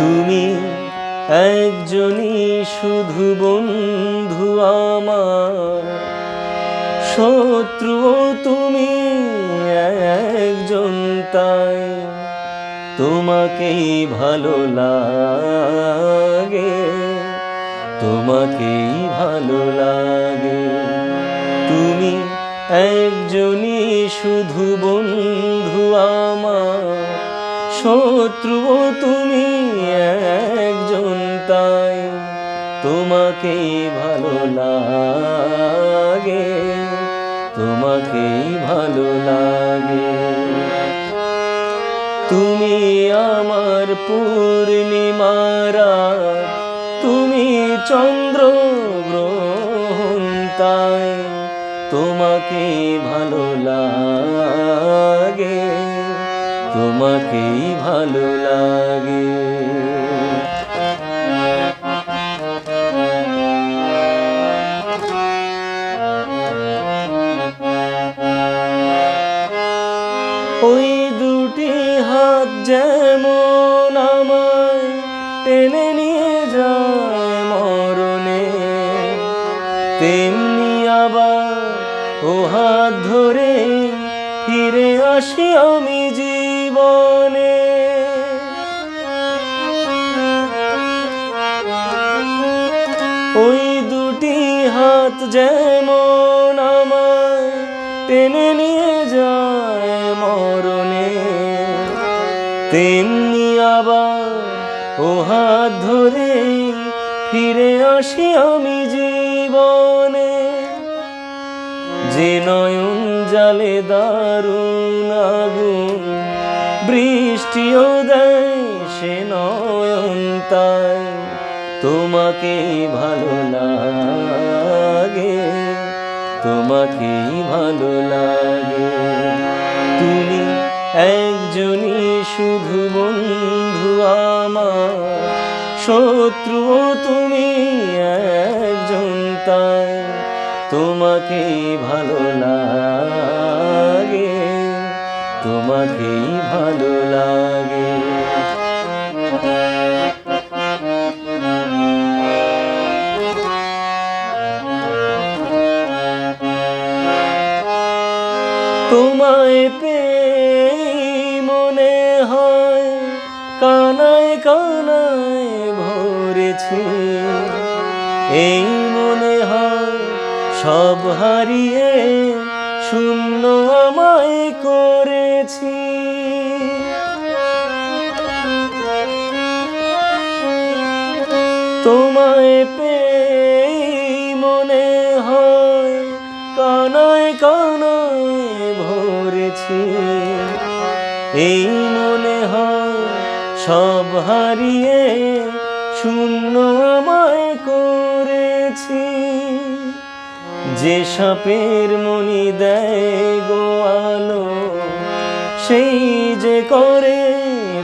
তুমি একজনই শুধু বন্ধু আমার, শত্রুও তুমি একজন, তাই তোমাকেই ভালো লাগে, তোমাকেই ভালো লাগে। তুমি একজনই শুধু বন্ধু আমার, শত্রুও তুমি একজন, তাই তোমাকেই ভালো লাগে, তোমাকেই ভালো লাগে। তুমি আমার পূর্ণিমারা, তুমি চন্দ্র গ্রহণ, তাই তোমাকেই ভালো লাগে, তোমাকেই ভালো লাগে। ওই দুটি হাত যেমন আমায় টেনে নিয়ে যায় মরণে, তেমনি আবার ও হাত ধরে ফিরে আসি আমি জীবনে। ওই দুটি হাত যেমন আমায় টেনে নিয়ে যায় মরণে, তেমনি আবার ও হাত ধরে ফিরে আসি আমি জীবনে। যে নয়ন জালে দারুণ আগুন, বৃষ্টিও দেয় সে নয়ন, তাই তোমাকেই ভালো লাগে, তোমাকেই ভালো লাগে। তুমি একজনই শুধু বন্ধু আমার, শত্রুও তুমি একজন, তাই তোমাকেই ভালো লাগে, তোমাকেই ভালো লাগে। তোমায় পেয়ে মনে হয় কানায় কানায় ভরেছি, এই মনে হয় সব হারিয়ে শূন্য আমায় করেছি। তোমায় পেয়ে মনে হয় কানায় কানায় ভরেছি, এই মনে হয় সব হারিয়ে শূন্য আমায় করেছি। যে সাপের মনি দেয় গো আলো, সেই যে করে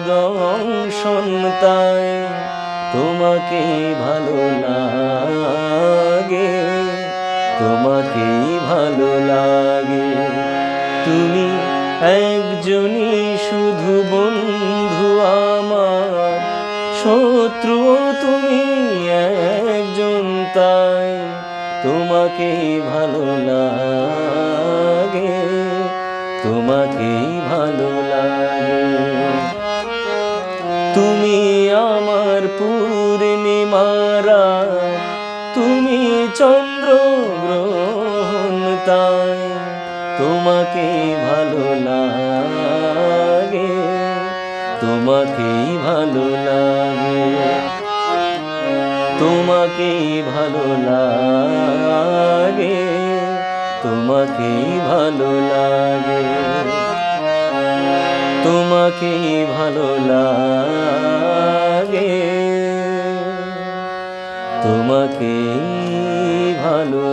দংশন, তাই তোমাকেই ভালো লাগে, তোমাকেই ভালো লাগে। তুমি একজনই শুধু বন্ধু আমার, শত্রুও তুমি একজন, তাই তোমাকেই ভালো লাগে, তোমাকেই ভালো লাগে। তুমি আমার পূর্ণিমারা, তুমি চন্দ্র গ্রহণ, তাই তোমাকেই ভালো লাগে, তোমাকেই ভালো লাগে, তোমাকেই ভালো লাগে, তোমাকেই ভালো লাগে, তোমাকেই ভালো লাগে, তোমাকেই ভালো